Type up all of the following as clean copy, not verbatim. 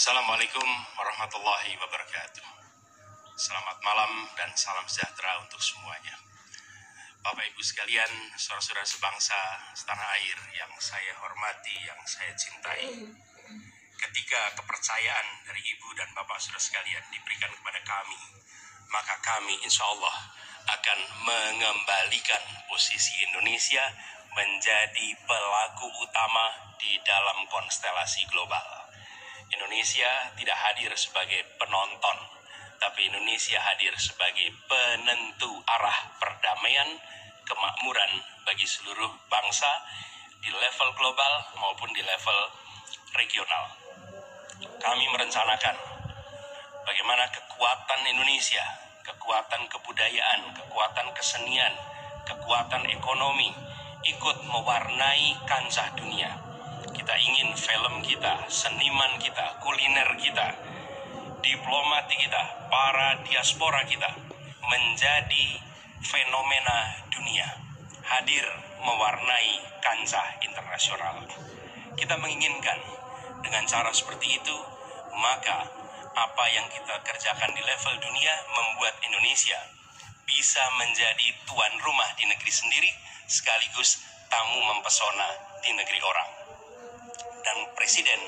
Assalamualaikum warahmatullahi wabarakatuh. Selamat malam dan salam sejahtera untuk semuanya. Bapak Ibu sekalian, saudara-saudara sebangsa setanah air yang saya hormati, yang saya cintai. Ketika kepercayaan dari Ibu dan Bapak saudara sekalian diberikan kepada kami, maka kami insya Allah akan mengembalikan posisi Indonesia menjadi pelaku utama di dalam konstelasi global. Indonesia tidak hadir sebagai penonton, tapi Indonesia hadir sebagai penentu arah perdamaian, kemakmuran bagi seluruh bangsa di level global maupun di level regional. Kami merencanakan bagaimana kekuatan Indonesia, kekuatan kebudayaan, kekuatan kesenian, kekuatan ekonomi ikut mewarnai kancah dunia. Kita ingin film kita, seniman kita, kuliner kita, diplomati kita, para diaspora kita menjadi fenomena dunia, hadir mewarnai kancah internasional. Kita menginginkan dengan cara seperti itu, maka apa yang kita kerjakan di level dunia membuat Indonesia bisa menjadi tuan rumah di negeri sendiri sekaligus tamu mempesona di negeri orang. Dan Presiden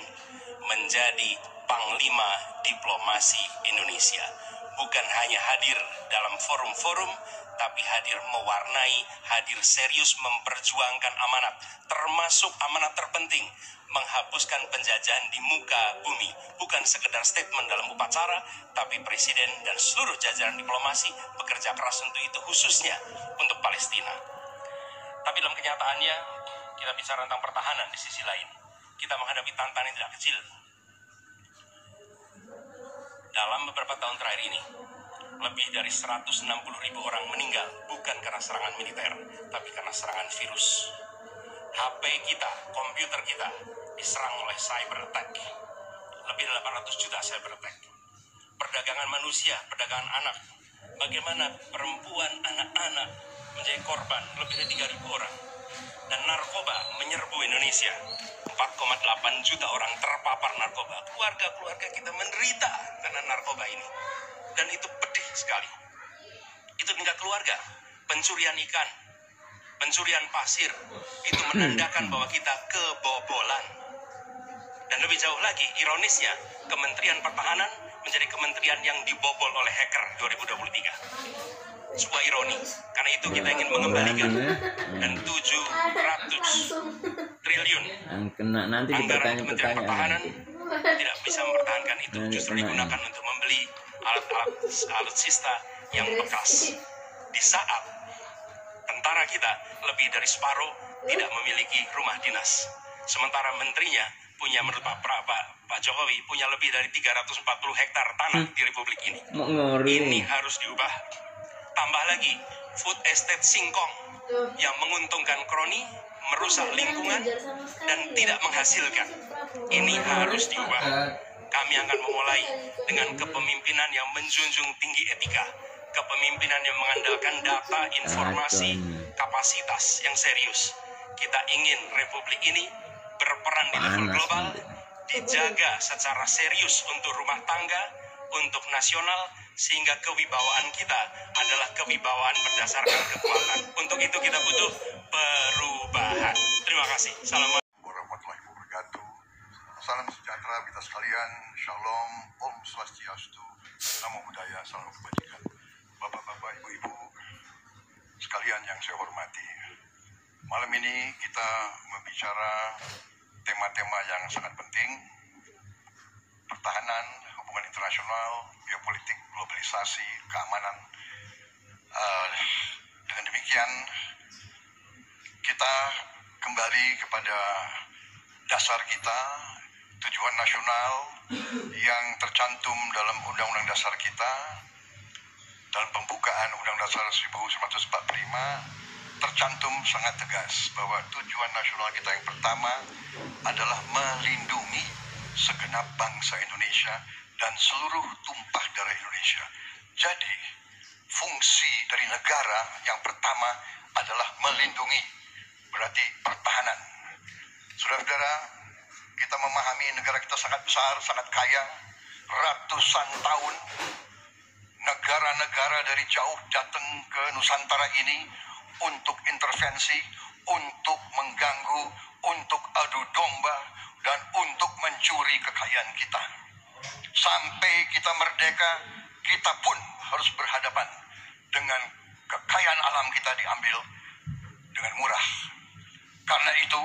menjadi panglima diplomasi Indonesia, bukan hanya hadir dalam forum-forum, tapi hadir mewarnai, hadir serius memperjuangkan amanat, termasuk amanat terpenting, menghapuskan penjajahan di muka bumi. Bukan sekedar statement dalam upacara, tapi Presiden dan seluruh jajaran diplomasi bekerja keras untuk itu, khususnya untuk Palestina. Tapi dalam kenyataannya, kita bicara tentang pertahanan di sisi lain. Kita menghadapi tantangan yang tidak kecil. Dalam beberapa tahun terakhir ini, lebih dari 160.000 orang meninggal, bukan karena serangan militer, tapi karena serangan virus. HP kita, komputer kita, diserang oleh cyber attack. Lebih dari 800 juta cyber attack. Perdagangan manusia, perdagangan anak. Bagaimana perempuan, anak-anak menjadi korban, lebih dari 3.000 orang. Dan narkoba menyerbu Indonesia. 4,8 juta orang terpapar narkoba. Keluarga-keluarga kita menderita karena narkoba ini. Dan itu pedih sekali. Itu tingkat keluarga. Pencurian ikan, pencurian pasir, itu menandakan bahwa kita kebobolan. Dan lebih jauh lagi, ironisnya, Kementerian Pertahanan menjadi kementerian yang dibobol oleh hacker 2023. Sebuah ironi, karena itu kita ingin mengembalikan. Dan 700 triliun anggaran Kementerian Pertahanan tidak bisa mempertahankan itu, justru digunakan untuk membeli alat sista yang bekas. Di saat tentara kita lebih dari separuh tidak memiliki rumah dinas, sementara menterinya punya, menurut Pak Jokowi, punya lebih dari 340 hektar tanah di Republik ini. Ini harus diubah. Tambah lagi, food estate singkong yang menguntungkan kroni, merusak lingkungan, dan tidak menghasilkan. Ini harus diubah. Kami akan memulai dengan kepemimpinan yang menjunjung tinggi etika, kepemimpinan yang mengandalkan data, informasi, kapasitas yang serius. Kita ingin Republik ini berperan di level global, dijaga secara serius untuk rumah tangga, untuk nasional, sehingga kewibawaan kita adalah kewibawaan berdasarkan kekuatan. Untuk itu kita butuh perubahan. Terima kasih. Assalamualaikum warahmatullahi wabarakatuh. Salam sejahtera kita sekalian. Shalom, Om Swastiastu, Namo Buddhaya, salam kebajikan. Bapak-bapak, ibu-ibu sekalian yang saya hormati, malam ini kita membicara tema-tema yang sangat penting: pertahanan, hubungan internasional, geopolitik, globalisasi, keamanan. Dengan demikian, kita kembali kepada dasar kita, tujuan nasional yang tercantum dalam Undang-Undang Dasar kita. Dalam pembukaan Undang-Undang Dasar 1945 tercantum sangat tegas bahwa tujuan nasional kita yang pertama adalah melindungi segenap bangsa Indonesia dan seluruh tumpah darah Indonesia. Jadi, fungsi dari negara yang pertama adalah melindungi, berarti pertahanan. Saudara-saudara, kita memahami negara kita sangat besar, sangat kaya, ratusan tahun negara-negara dari jauh datang ke Nusantara ini untuk intervensi, untuk mengganggu, untuk adu domba, dan untuk mencuri kekayaan kita. Sampai kita merdeka, kita pun harus berhadapan dengan kekayaan alam kita diambil dengan murah. Karena itu,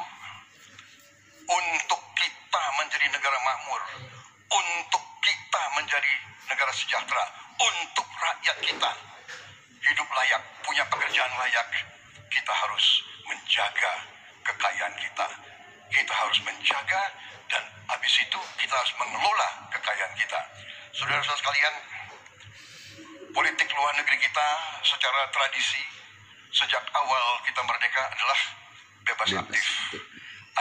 untuk kita menjadi negara makmur, untuk kita menjadi negara sejahtera, untuk rakyat kita hidup layak, punya pekerjaan layak, kita harus menjaga kekayaan kita. Kita harus menjaga, dan habis itu kita harus mengelola kekayaan kita. Saudara-saudara sekalian, politik luar negeri kita secara tradisi sejak awal kita merdeka adalah bebas aktif,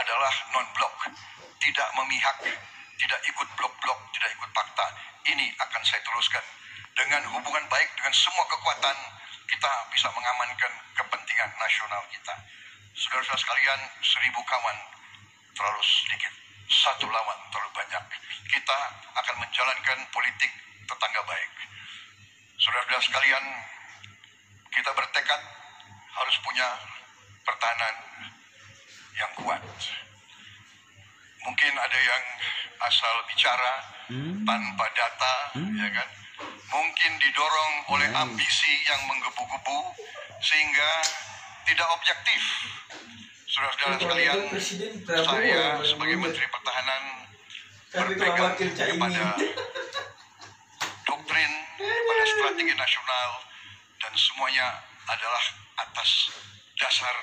adalah non-blok, tidak memihak, tidak ikut blok-blok, tidak ikut fakta. Ini akan saya teruskan. Dengan hubungan baik dengan semua kekuatan, kita bisa mengamankan kepentingan nasional kita. Saudara-saudara sekalian, 1000 kawan terlalu sedikit, 1 lawan terlalu banyak. Kita akan menjalankan politik tetangga baik. Saudara-saudara sekalian, kita bertekad harus punya pertahanan yang kuat. Mungkin ada yang asal bicara tanpa data, ya kan? Mungkin didorong oleh ambisi yang menggebu-gebu sehingga tidak objektif. Saudara-saudara sekalian, saya sebagai Menteri Pertahanan berpegang kepada doktrin, kepada strategi nasional, dan semuanya adalah atas dasar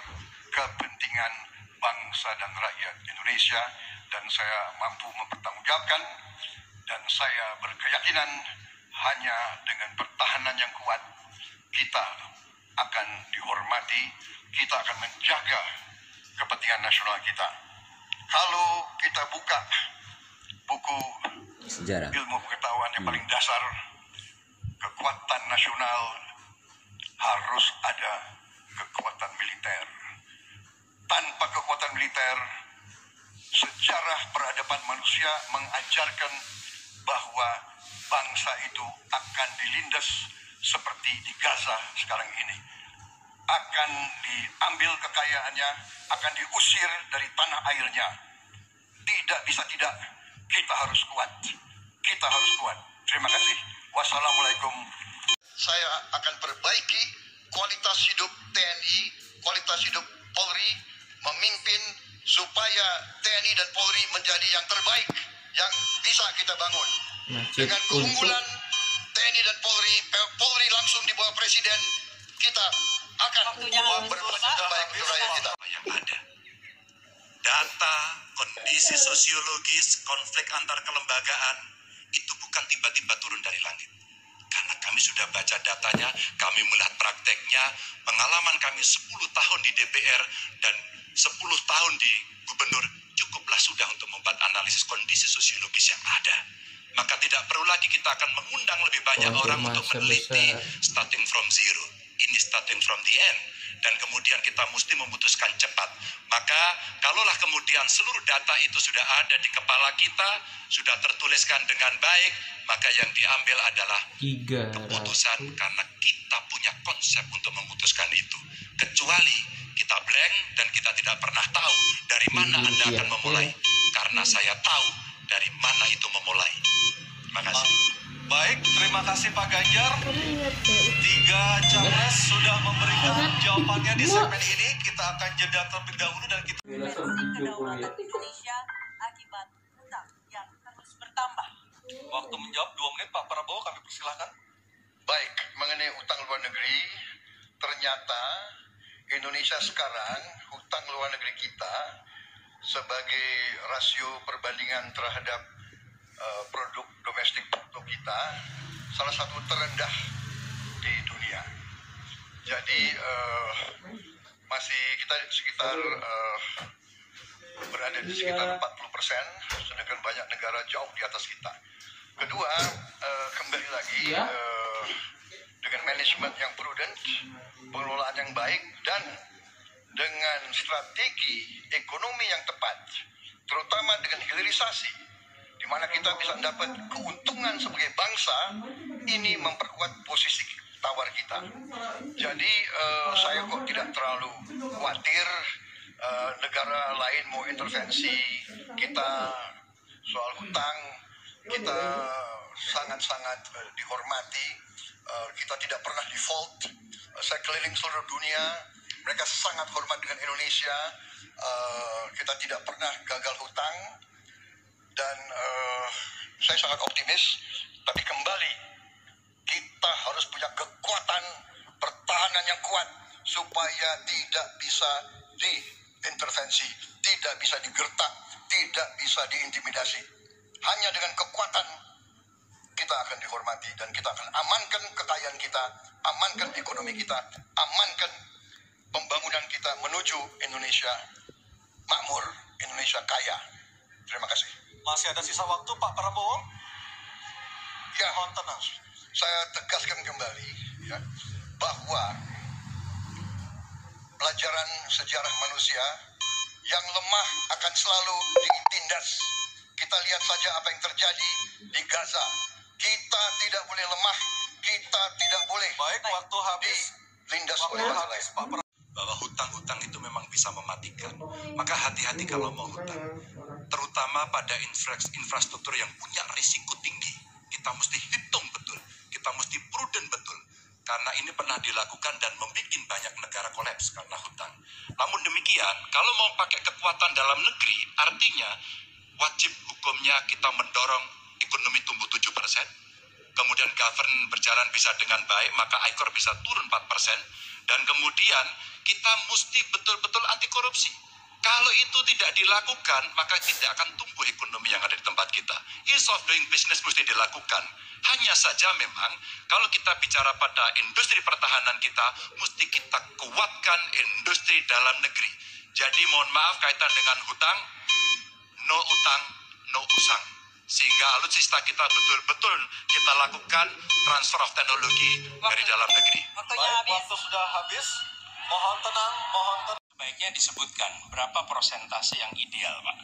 kepentingan bangsa dan rakyat Indonesia, dan saya mampu mempertanggungjawabkan, dan saya berkeyakinan hanya dengan pertahanan yang kuat kita akan dihormati, kita akan menjaga kepentingan nasional kita. Kalau kita buka buku sejarah ilmu pengetahuan yang paling dasar, kekuatan nasional harus ada kekuatan militer. Tanpa kekuatan militer, sejarah peradaban manusia mengajarkan bahwa bangsa itu akan dilindas seperti di Gaza sekarang ini. Akan diambil kekayaannya, akan diusir dari tanah airnya. Tidak bisa tidak, kita harus kuat. Kita harus kuat. Terima kasih. Wassalamualaikum. Saya akan perbaiki kualitas hidup TNI, kualitas hidup Polri, memimpin supaya TNI dan Polri menjadi yang terbaik yang bisa kita bangun. Dengan keunggulan TNI dan Polri, Polri langsung di bawah Presiden, kita akan berbuat terbaik untuk rakyat kita. Yang ada data, kondisi sosiologis, konflik antar kelembagaan itu bukan tiba-tiba turun dari langit. Karena kami sudah baca datanya, kami melihat prakteknya, pengalaman kami 10 tahun di DPR dan 10 tahun di gubernur cukuplah sudah untuk membuat analisis kondisi sosiologis yang ada. Maka tidak perlu lagi kita akan mengundang lebih banyak orang untuk meneliti starting from zero. Ini starting from the end. Dan kemudian kita mesti memutuskan cepat. Maka kalaulah kemudian seluruh data itu sudah ada di kepala kita, sudah tertuliskan dengan baik, maka yang diambil adalah keputusan karena kita punya konsep untuk memutuskan itu. Kecuali kita blank dan kita tidak pernah tahu dari mana Anda akan memulai. Karena saya tahu dari mana itu memulai. Terima kasih. Baik, terima kasih Pak Ganjar. 3 capres sudah memberikan jawabannya di segmen ini. Kita akan jeda terlebih dahulu dan kita kedaulatan Indonesia akibat utang yang terus bertambah. Waktu menjawab 2 menit Pak Prabowo, kami persilahkan. Baik, mengenai utang luar negeri, ternyata Indonesia sekarang hutang luar negeri kita sebagai rasio perbandingan terhadap produk domestik bruto kita salah satu terendah di dunia. Jadi masih kita sekitar berada di sekitar 40%, sedangkan banyak negara jauh di atas kita. Kedua, kembali lagi dengan manajemen yang prudent, pengelolaan yang baik, dan dengan strategi ekonomi yang tepat, terutama dengan hilirisasi, di mana kita bisa mendapat keuntungan sebagai bangsa, ini memperkuat posisi tawar kita. Jadi saya kok tidak terlalu khawatir negara lain mau intervensi kita soal hutang. Kita sangat-sangat dihormati, kita tidak pernah default. Saya keliling seluruh dunia, mereka sangat hormat dengan Indonesia. Kita tidak pernah gagal hutang, dan saya sangat optimis. Tapi kembali, kita harus punya kekuatan pertahanan yang kuat supaya tidak bisa diintervensi, tidak bisa digertak, tidak bisa diintimidasi. Hanya dengan kekuatan kita akan dihormati, dan kita akan amankan kekayaan kita, amankan ekonomi kita, amankan pembangunan kita menuju Indonesia makmur, Indonesia kaya. Terima kasih. Masih ada sisa waktu, Pak Prabowo. Ya, Mohon tenang. saya tegaskan kembali ya, bahwa pelajaran sejarah manusia yang lemah akan selalu ditindas. Kita lihat saja apa yang terjadi di Gaza. Kita tidak boleh lemah, kita tidak boleh Baik, waktu habis. dilindas Waktu oleh bangsa habis, lain. Pak Prabowo. Bahwa hutang-hutang itu memang bisa mematikan. Maka hati-hati kalau mau hutang. Terutama pada infrastruktur yang punya risiko tinggi. Kita mesti hitung betul. Kita mesti prudent betul. Karena ini pernah dilakukan dan membuat banyak negara kolaps karena hutang. Namun demikian, kalau mau pakai kekuatan dalam negeri, artinya wajib hukumnya kita mendorong ekonomi tumbuh 7%. Kemudian govern berjalan bisa dengan baik, maka ICOR bisa turun 4%. Dan kemudian kita mesti betul-betul anti korupsi. Kalau itu tidak dilakukan, maka tidak akan tumbuh ekonomi yang ada di tempat kita. Ease of doing business mesti dilakukan. Hanya saja memang, kalau kita bicara pada industri pertahanan kita, mesti kita kuatkan industri dalam negeri. Jadi mohon maaf kaitan dengan hutang, no utang, no usang. Sehingga alutsista kita betul-betul kita lakukan transfer of teknologi dari dalam negeri. Waktunya Baik, habis. waktu sudah habis. Mohon tenang, mohon tenang. Sebaiknya disebutkan berapa persentase yang ideal, Pak,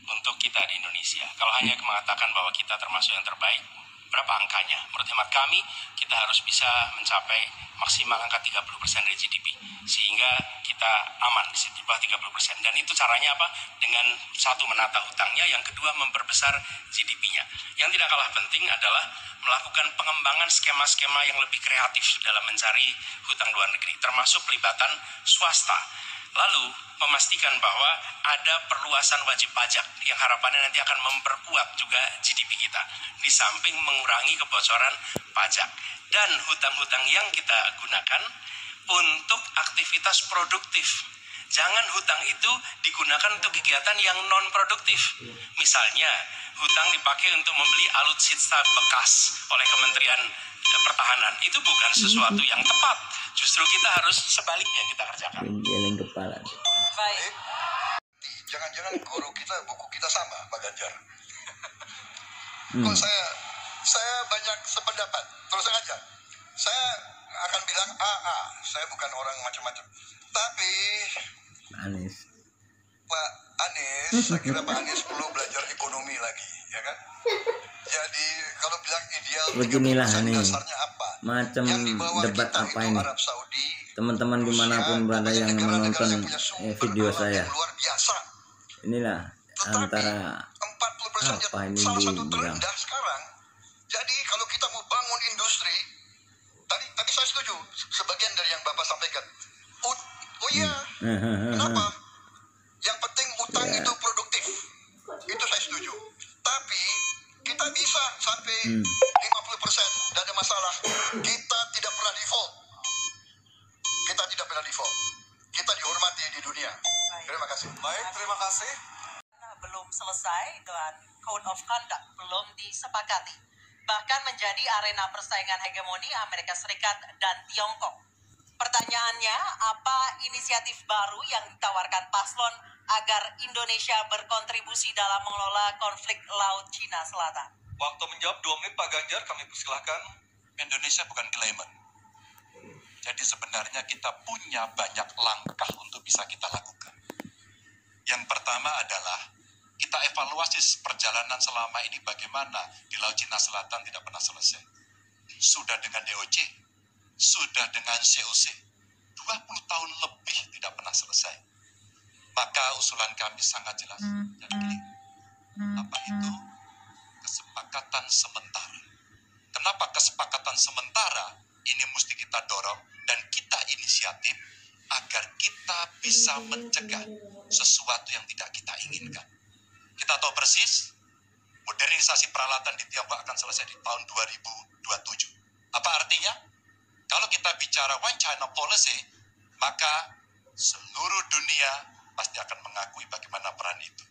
untuk kita di Indonesia. Kalau hanya mengatakan bahwa kita termasuk yang terbaik, berapa angkanya? Menurut hemat kami, kita harus bisa mencapai maksimal angka 30% dari GDP. Sehingga kita aman di bawah 30%. Dan itu caranya apa? Dengan satu, menata hutangnya, yang kedua memperbesar GDP-nya. Yang tidak kalah penting adalah melakukan pengembangan skema-skema yang lebih kreatif dalam mencari hutang luar negeri, termasuk pelibatan swasta. Lalu memastikan bahwa ada perluasan wajib pajak yang harapannya nanti akan memperkuat juga GDP kita, di samping mengurangi kebocoran pajak. Dan hutang-hutang yang kita gunakan untuk aktivitas produktif. Jangan hutang itu digunakan untuk kegiatan yang non-produktif. Misalnya, hutang dipakai untuk membeli alutsista bekas oleh Kementerian Pertahanan. Itu bukan sesuatu yang tepat. Justru kita harus sebaliknya kita kerjakan. Geleng kepala. Baik. Jangan-jangan guru kita, buku kita sama, Pak Ganjar. Kok saya banyak sependapat. Terus aja, saya akan bilang AA. Saya bukan orang macam-macam. Tapi Anies. Pak Anies, saya kira Pak Anies perlu belajar ekonomi lagi, ya kan? Jadi kalau bilang ideal, Beginilah 30% nih, dasarnya apa? macam Yang di bawah debat kita apa itu ini? Arab Saudi, Teman-teman dimanapun berada Rusia, yang negara-negara menonton yang punya sumber video alam saya, yang luar biasa. inilah Tetapi antara 40% apa ini salah satu dibilang? terendah sekarang. Jadi kalau kita mau bangun industri, tadi saya setuju sebagian dari yang Bapak sampaikan. Oh iya, kenapa? Yang penting utang Ya. itu produktif. Itu saya setuju. Tapi kita bisa sampai 50%, tidak ada masalah. Kita tidak pernah default. Kita tidak pernah default. Kita dihormati di dunia. Terima kasih. Baik, terima kasih. Belum selesai dan Code of Conduct belum disepakati. Bahkan menjadi arena persaingan hegemoni Amerika Serikat dan Tiongkok. Pertanyaannya, apa inisiatif baru yang ditawarkan paslon agar Indonesia berkontribusi dalam mengelola konflik Laut Cina Selatan? Waktu menjawab 2 menit, Pak Ganjar, kami persilahkan. Indonesia bukan claimant. Jadi sebenarnya kita punya banyak langkah untuk bisa kita lakukan. Yang pertama adalah kita evaluasi perjalanan selama ini bagaimana di Laut Cina Selatan tidak pernah selesai. Sudah dengan DOC, sudah dengan COC, 20 tahun lebih tidak pernah selesai. Maka usulan kami sangat jelas dan clear. Apa itu? Kesepakatan sementara. Kenapa kesepakatan sementara? Ini mesti kita dorong dan kita inisiatif agar kita bisa mencegah sesuatu yang tidak kita inginkan. Kita tahu persis, modernisasi peralatan di Tiongkok akan selesai di tahun 2027. Apa artinya? Kalau kita bicara One China Policy, maka seluruh dunia pasti akan mengakui bagaimana peran itu.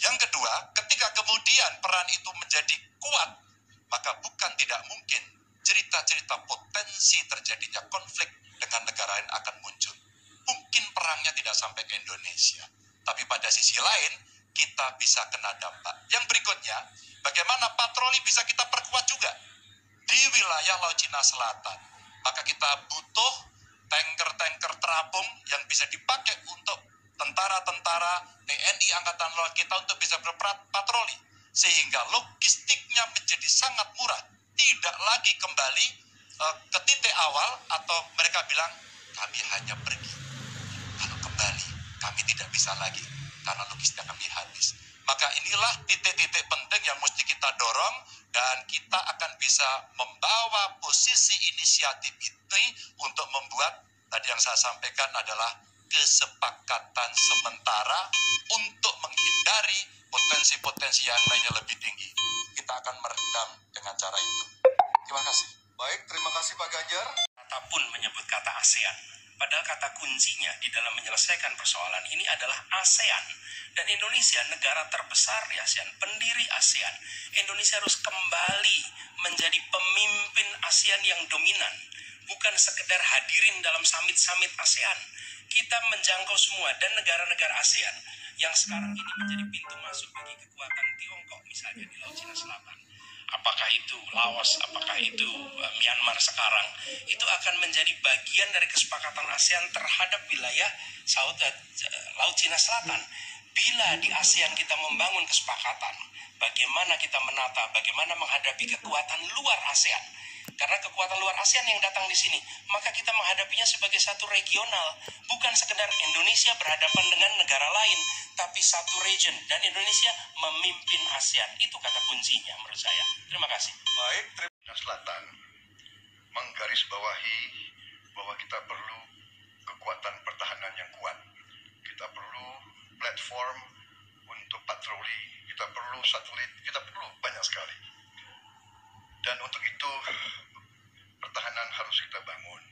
Yang kedua, ketika kemudian peran itu menjadi kuat, maka bukan tidak mungkin cerita-cerita potensi terjadinya konflik dengan negara lain akan muncul. Mungkin perangnya tidak sampai ke Indonesia, tapi pada sisi lain kita bisa kena dampak. Yang berikutnya, bagaimana patroli bisa kita perkuat juga di wilayah Laut Cina Selatan. Maka kita butuh tanker-tanker terapung yang bisa dipakai untuk tentara-tentara TNI Angkatan Laut kita untuk bisa berpatroli. Sehingga logistiknya menjadi sangat murah. Tidak lagi kembali ke titik awal atau mereka bilang kami hanya pergi. Kalau kembali kami tidak bisa lagi karena logistik kami habis. Maka inilah titik-titik penting yang mesti kita dorong dan kita akan bisa membawa posisi inisiatif ini untuk membuat tadi yang saya sampaikan adalah kesepakatan sementara untuk menghindari potensi-potensi yang lainnya lebih tinggi. Kita akan meredam dengan cara itu. Terima kasih. Baik, terima kasih Pak Ganjar. Kata pun menyebut kata ASEAN. Padahal kata kuncinya di dalam menyelesaikan persoalan ini adalah ASEAN. Dan Indonesia negara terbesar di ASEAN, pendiri ASEAN. Indonesia harus kembali menjadi pemimpin ASEAN yang dominan. Bukan sekedar hadirin dalam summit-summit ASEAN. Kita menjangkau semua dan negara-negara ASEAN yang sekarang ini menjadi pintu masuk bagi kekuatan Tiongkok misalnya di Laut Cina Selatan. Apakah itu Laos, apakah itu Myanmar sekarang, itu akan menjadi bagian dari kesepakatan ASEAN terhadap wilayah Laut Cina Selatan. Bila di ASEAN kita membangun kesepakatan, bagaimana kita menata, bagaimana menghadapi kekuatan luar ASEAN. Karena kekuatan luar ASEAN yang datang di sini, maka kita menghadapinya sebagai satu regional, bukan sekedar Indonesia berhadapan dengan negara lain, tapi satu region, dan Indonesia memimpin ASEAN. Itu kata kuncinya menurut saya. Terima kasih. Baik, Cina Selatan menggarisbawahi bahwa kita perlu kekuatan pertahanan yang kuat. Kita perlu platform untuk patroli, kita perlu satelit, kita perlu banyak sekali. Dan untuk itu pertahanan harus kita bangun.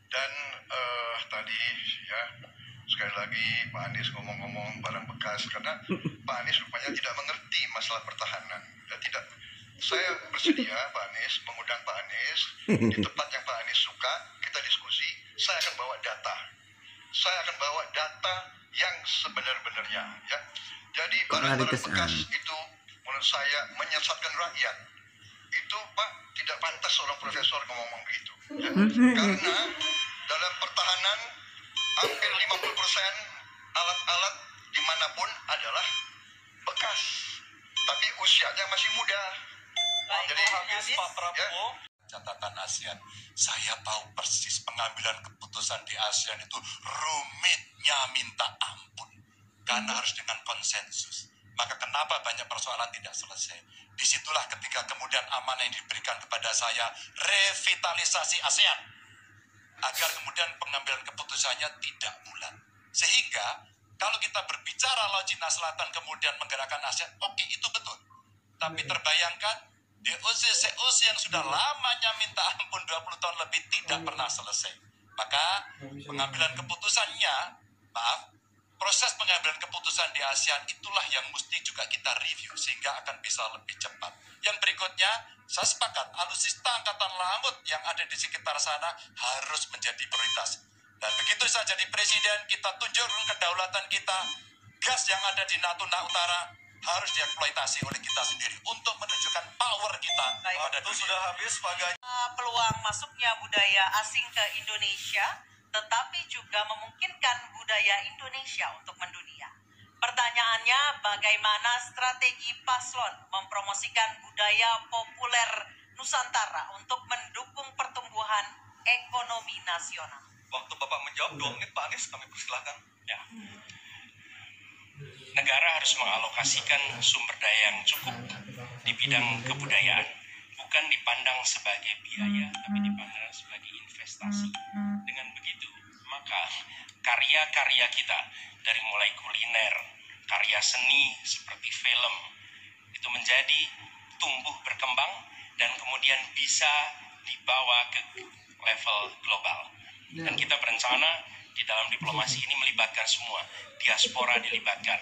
Dan tadi ya sekali lagi Pak Anies ngomong-ngomong barang bekas karena Pak Anies rupanya tidak mengerti masalah pertahanan. Dan tidak, saya bersedia Pak Anies mengundang Pak Anies di tempat yang Pak Anies suka, kita diskusi. Saya akan bawa data. Saya akan bawa data yang sebenar-benarnya. Ya. Jadi barang-barang bekas itu menurut saya menyesatkan rakyat. Itu Pak tidak pantas seorang profesor ngomong begitu ya. Karena dalam pertahanan hampir 50% alat-alat dimanapun adalah bekas tapi usianya masih muda. Jadi habis Pak Prabowo. Catatan ASEAN, saya tahu persis pengambilan keputusan di ASEAN itu rumitnya minta ampun karena harus dengan konsensus. Maka kenapa banyak persoalan tidak selesai? Disitulah ketika kemudian amanah yang diberikan kepada saya, revitalisasi ASEAN. Agar kemudian pengambilan keputusannya tidak bulat. Sehingga kalau kita berbicara Laut Cina Selatan kemudian menggerakkan ASEAN, oke, itu betul. Tapi terbayangkan, DOC, COC yang sudah lamanya minta ampun 20 tahun lebih tidak pernah selesai. Maka pengambilan keputusannya, proses pengambilan keputusan di ASEAN itulah yang mesti juga kita review sehingga akan bisa lebih cepat. Yang berikutnya, saya sepakat alutsista angkatan laut yang ada di sekitar sana harus menjadi prioritas. Dan begitu saya jadi presiden, kita tunjukkan kedaulatan kita, gas yang ada di Natuna Utara harus dieksploitasi oleh kita sendiri untuk menunjukkan power kita pada Itu dunia. sudah habis Pak Ganjar. Peluang masuknya budaya asing ke Indonesia, tetapi juga memungkinkan budaya Indonesia untuk mendunia. Pertanyaannya, bagaimana strategi paslon mempromosikan budaya populer Nusantara untuk mendukung pertumbuhan ekonomi nasional? Waktu Bapak menjawab 2 menit, Pak Anies, kami persilahkan. Ya. Negara harus mengalokasikan sumber daya yang cukup di bidang kebudayaan, bukan dipandang sebagai biaya, tapi dipandang sebagai investasi. Dengan begitu, maka karya-karya kita, dari mulai kuliner, karya seni seperti film, itu menjadi tumbuh berkembang dan kemudian bisa dibawa ke level global. Dan kita berencana di dalam diplomasi ini melibatkan semua, diaspora dilibatkan,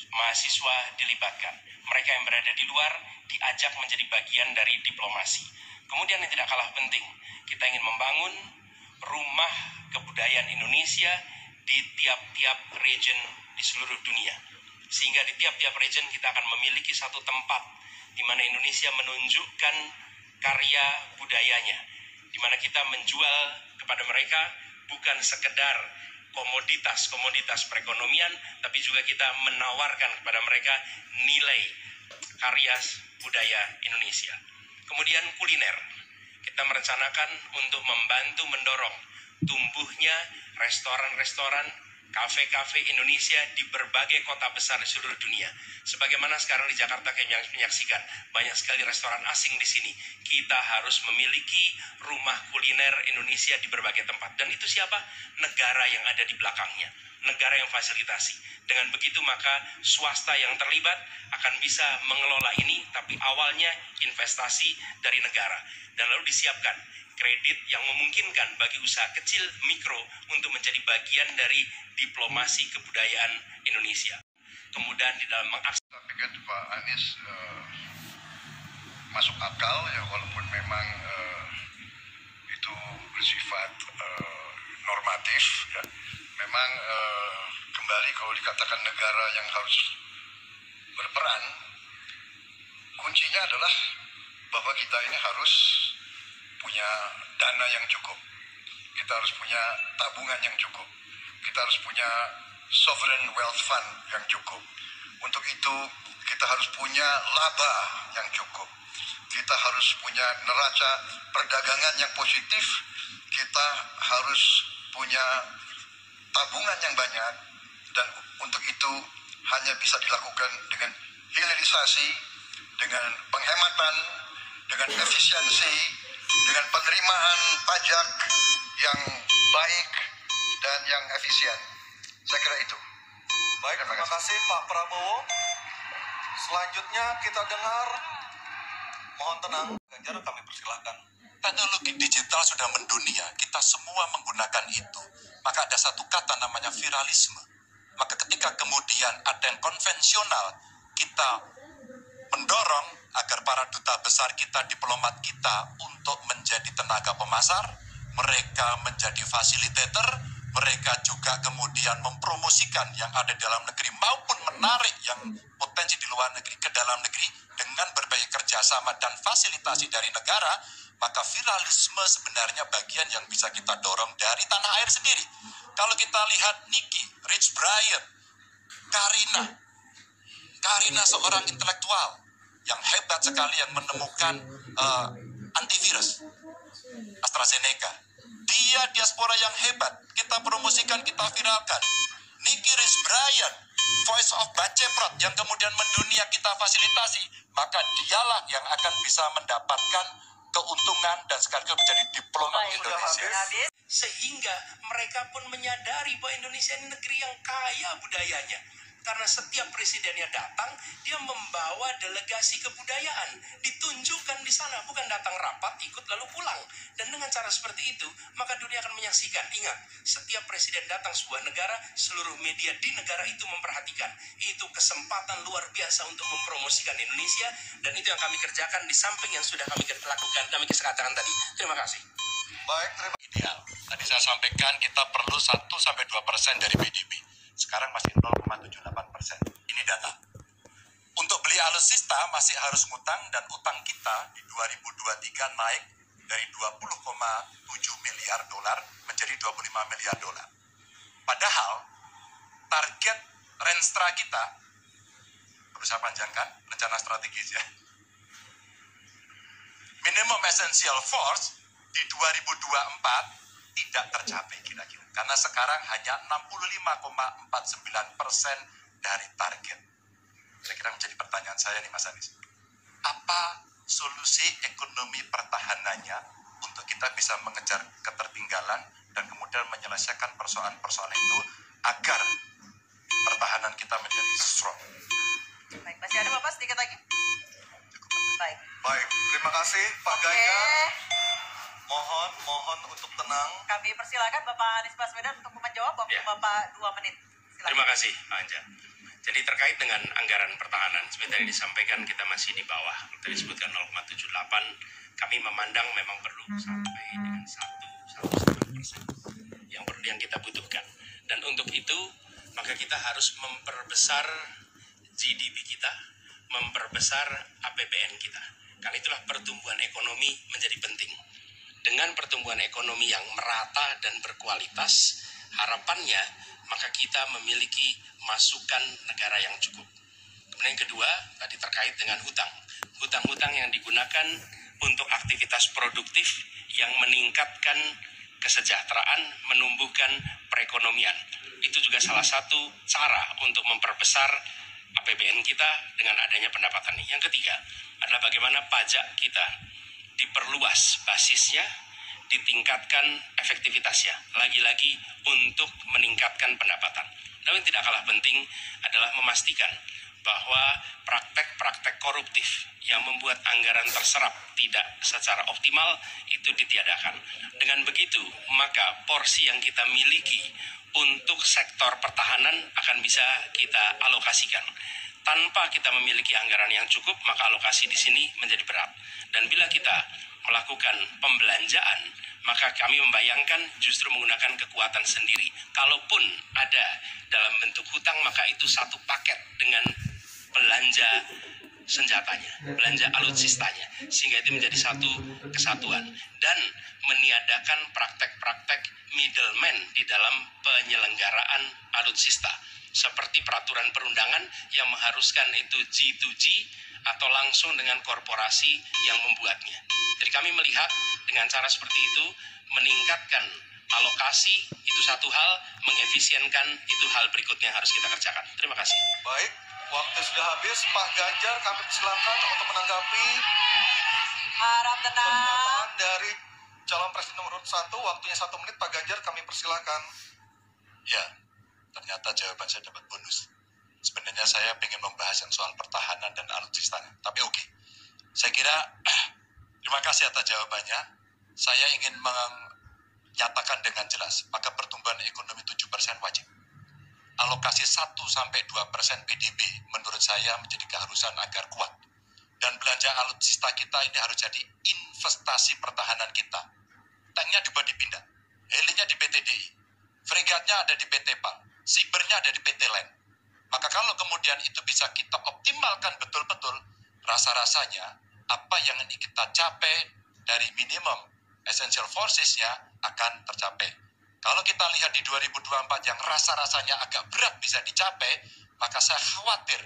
mahasiswa dilibatkan, mereka yang berada di luar diajak menjadi bagian dari diplomasi. Kemudian yang tidak kalah penting, kita ingin membangun rumah kebudayaan Indonesia di tiap-tiap region di seluruh dunia. Sehingga di tiap-tiap region kita akan memiliki satu tempat di mana Indonesia menunjukkan karya budayanya, di mana kita menjual kepada mereka bukan sekedar komoditas perekonomian, tapi juga kita menawarkan kepada mereka nilai karya budaya Indonesia. Kemudian kuliner, kita merencanakan untuk membantu mendorong tumbuhnya restoran-restoran, kafe-kafe Indonesia di berbagai kota besar di seluruh dunia. Sebagaimana sekarang di Jakarta kami menyaksikan banyak sekali restoran asing di sini. Kita harus memiliki rumah kuliner Indonesia di berbagai tempat. Dan itu siapa? Negara yang ada di belakangnya. Negara yang fasilitasi. Dengan begitu maka swasta yang terlibat akan bisa mengelola ini, tapi awalnya investasi dari negara. Dan lalu disiapkan kredit yang memungkinkan bagi usaha kecil mikro untuk menjadi bagian dari diplomasi kebudayaan Indonesia. Kemudian di dalam Saya pikir Pak Anies masuk akal ya, walaupun memang itu bersifat normatif ya. Memang kembali kalau dikatakan negara yang harus berperan, kuncinya adalah bahwa kita ini harus punya dana yang cukup. Kita harus punya tabungan yang cukup. Kita harus punya sovereign wealth fund yang cukup. Untuk itu kita harus punya laba yang cukup. Kita harus punya neraca perdagangan yang positif. Kita harus punya tabungan yang banyak. Dan untuk itu hanya bisa dilakukan dengan hilirisasi, dengan penghematan, dengan efisiensi, dengan penerimaan pajak yang baik dan yang efisien. Saya kira itu. Baik, terima kasih Pak Prabowo. Selanjutnya kita dengar, mohon tenang, Ganjar, kami persilahkan. Teknologi digital sudah mendunia, kita semua menggunakan itu. Maka ada satu kata namanya viralisme. Maka ketika kemudian ada yang konvensional, kita mendorong agar para duta besar kita, diplomat kita untuk menjadi tenaga pemasar, mereka menjadi fasilitator, mereka juga kemudian mempromosikan yang ada di dalam negeri maupun menarik yang potensi di luar negeri ke dalam negeri dengan berbagai kerjasama dan fasilitasi dari negara, maka viralisme sebenarnya bagian yang bisa kita dorong dari tanah air sendiri. Kalau kita lihat Nicky, Rich Brian, Karina seorang intelektual yang hebat sekali yang menemukan antivirus AstraZeneca. Dia diaspora yang hebat. Kita promosikan, kita viralkan. Nicky Rich Brian, Voice of Baceprot yang kemudian mendunia kita fasilitasi, maka dialah yang akan bisa mendapatkan keuntungan dan sekaligus menjadi diplomat Indonesia. Sehingga mereka pun menyadari bahwa Indonesia ini negeri yang kaya budayanya. Karena setiap presidennya datang, dia membawa delegasi kebudayaan. Ditunjukkan di sana, bukan datang rapat, ikut lalu pulang. Dan dengan cara seperti itu, maka dunia akan menyaksikan. Ingat, setiap presiden datang sebuah negara, seluruh media di negara itu memperhatikan. Itu kesempatan luar biasa untuk mempromosikan Indonesia. Dan itu yang kami kerjakan di samping yang sudah kami lakukan, kami katakan tadi. Terima kasih. Baik, terima kasih. Ideal. Tadi saya sampaikan kita perlu 1-2% dari PDB. Sekarang masih 0,78%. Ini data. Untuk beli alutsista masih harus ngutang dan utang kita di 2023 naik dari 20,7 miliar dolar menjadi 25 miliar dolar. Padahal target Renstra kita, perlu saya panjangkan, rencana strategis ya. Minimum essential force di 2024 tidak tercapai kira-kira. Karena sekarang hanya 65,49% dari target. Kira-kira menjadi pertanyaan saya nih Mas Anies. Apa solusi ekonomi pertahanannya untuk kita bisa mengejar ketertinggalan dan kemudian menyelesaikan persoalan-persoalan itu agar pertahanan kita menjadi strong. Baik, masih ada Bapak sedikit lagi? Baik. Baik, terima kasih Pak Ganjar. Mohon untuk tenang. Kami persilakan Bapak Anies Baswedan untuk menjawab. Waktu Ya. Bapak 2 menit. Silakan. Terima kasih Pak Anja. Jadi terkait dengan anggaran pertahanan, seperti tadi disampaikan kita masih di bawah. Tadi disebutkan 0,78, kami memandang memang perlu sampai dengan 1,5% yang kita butuhkan. Dan untuk itu, maka kita harus memperbesar GDP kita, memperbesar APBN kita. Karena itulah pertumbuhan ekonomi menjadi penting. Dengan pertumbuhan ekonomi yang merata dan berkualitas, harapannya maka kita memiliki masukan negara yang cukup. Kemudian yang kedua, tadi terkait dengan hutang. Hutang-hutang yang digunakan untuk aktivitas produktif yang meningkatkan kesejahteraan, menumbuhkan perekonomian. Itu juga salah satu cara untuk memperbesar APBN kita dengan adanya pendapatan ini. Yang ketiga adalah bagaimana pajak kita diperluas basisnya, ditingkatkan efektivitasnya, lagi-lagi untuk meningkatkan pendapatan. Dan yang tidak kalah penting adalah memastikan bahwa praktek-praktek koruptif yang membuat anggaran terserap tidak secara optimal itu ditiadakan. Dengan begitu, maka porsi yang kita miliki untuk sektor pertahanan akan bisa kita alokasikan. Tanpa kita memiliki anggaran yang cukup, maka alokasi di sini menjadi berat. Dan bila kita melakukan pembelanjaan, maka kami membayangkan justru menggunakan kekuatan sendiri. Kalaupun ada dalam bentuk hutang, maka itu satu paket dengan belanja senjatanya, belanja alutsistanya, sehingga itu menjadi satu kesatuan. Dan meniadakan praktek-praktek middleman di dalam penyelenggaraan alutsista, seperti peraturan perundangan yang mengharuskan itu G2G atau langsung dengan korporasi yang membuatnya. Jadi kami melihat dengan cara seperti itu, meningkatkan alokasi itu satu hal, mengefisienkan itu hal berikutnya yang harus kita kerjakan. Terima kasih. Baik, waktu sudah habis. Pak Ganjar, kami silakan untuk menanggapi Harap tenang. pernyataan dari calon presiden nomor 1. Waktunya 1 menit, Pak Ganjar, kami persilakan. Ya, ternyata jawaban saya dapat bonus. Sebenarnya saya ingin membahas yang soal pertahanan dan alutsista. Tapi oke. Saya kira terima kasih atas jawabannya. Saya ingin menyatakan dengan jelas, maka pertumbuhan ekonomi 7% wajib. Alokasi 1-2% PDB menurut saya menjadi keharusan agar kuat. Dan belanja alutsista kita ini harus jadi investasi pertahanan kita. Tanknya dibuat dipindah, helinya di PT DI, fregatnya ada di PT PAL, sibernya ada di PT LEN. Maka kalau kemudian itu bisa kita optimalkan betul-betul, rasa-rasanya apa yang ingin kita capai dari minimum essential forces-nya akan tercapai. Kalau kita lihat di 2024 yang rasa-rasanya agak berat bisa dicapai, maka saya khawatir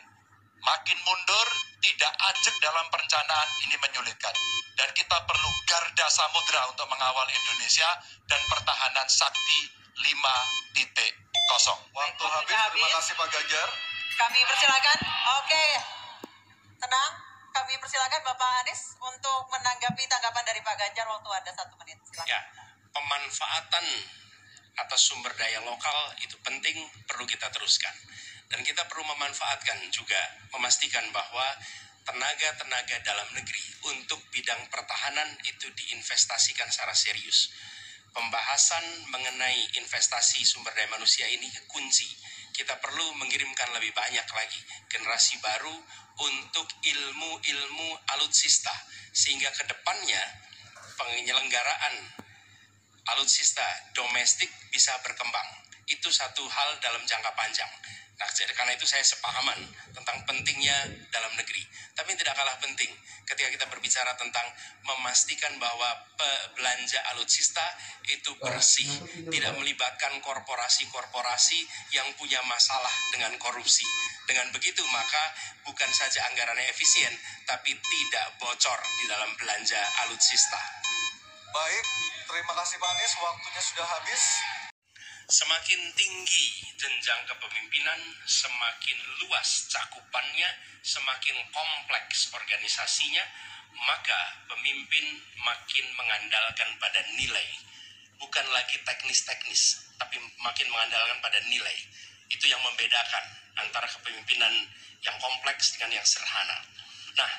makin mundur, tidak ajak dalam perencanaan, ini menyulitkan. Dan kita perlu garda samudra untuk mengawal Indonesia dan pertahanan sakti 5.0. Waktu habis. Terima kasih Pak Ganjar. Kami persilakan. Oke. Tenang. Kami persilakan Bapak Anies untuk menanggapi tanggapan dari Pak Ganjar. Waktu Anda 1 menit. Silakan. Ya, pemanfaatan atas sumber daya lokal itu penting, perlu kita teruskan. Dan kita perlu memanfaatkan juga, memastikan bahwa tenaga-tenaga dalam negeri untuk bidang pertahanan itu diinvestasikan secara serius. Pembahasan mengenai investasi sumber daya manusia ini kunci. Kita perlu mengirimkan lebih banyak lagi generasi baru untuk ilmu-ilmu alutsista, sehingga ke depannya penyelenggaraan alutsista domestik bisa berkembang. Itu satu hal dalam jangka panjang. Nah, karena itu saya sepahaman tentang pentingnya dalam negeri. Tapi tidak kalah penting ketika kita berbicara tentang memastikan bahwa belanja alutsista itu bersih, tidak melibatkan korporasi-korporasi yang punya masalah dengan korupsi. Dengan begitu maka bukan saja anggarannya efisien, tapi tidak bocor di dalam belanja alutsista. Baik, terima kasih Pak Anies, waktunya sudah habis. Semakin tinggi jenjang kepemimpinan, semakin luas cakupannya, semakin kompleks organisasinya, maka pemimpin makin mengandalkan pada nilai. Bukan lagi teknis-teknis, tapi makin mengandalkan pada nilai. Itu yang membedakan antara kepemimpinan yang kompleks dengan yang sederhana. Nah,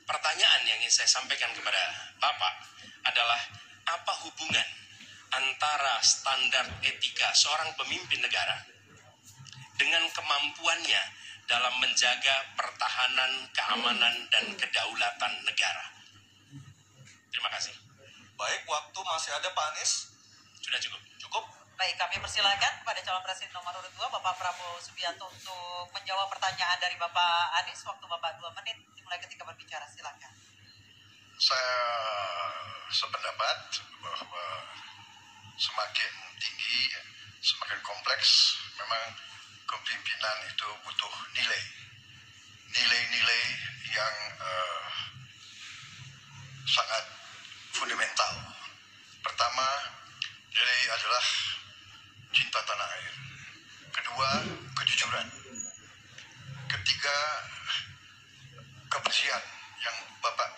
pertanyaan yang ingin saya sampaikan kepada Bapak adalah apa hubungan antara standar etika seorang pemimpin negara dengan kemampuannya dalam menjaga pertahanan, keamanan, dan kedaulatan negara. Terima kasih. Baik, waktu masih ada Pak Anies. Sudah cukup. Cukup? Baik, kami persilakan kepada calon presiden nomor urut 2, Bapak Prabowo Subianto, untuk menjawab pertanyaan dari Bapak Anies. Waktu Bapak 2 menit dimulai ketika berbicara, silakan. Saya sependapat bahwa semakin tinggi, semakin kompleks, memang kepemimpinan itu butuh nilai. Nilai-nilai yang sangat fundamental. Pertama, nilai adalah cinta tanah air. Kedua, kejujuran. Ketiga, kebersihan yang Bapak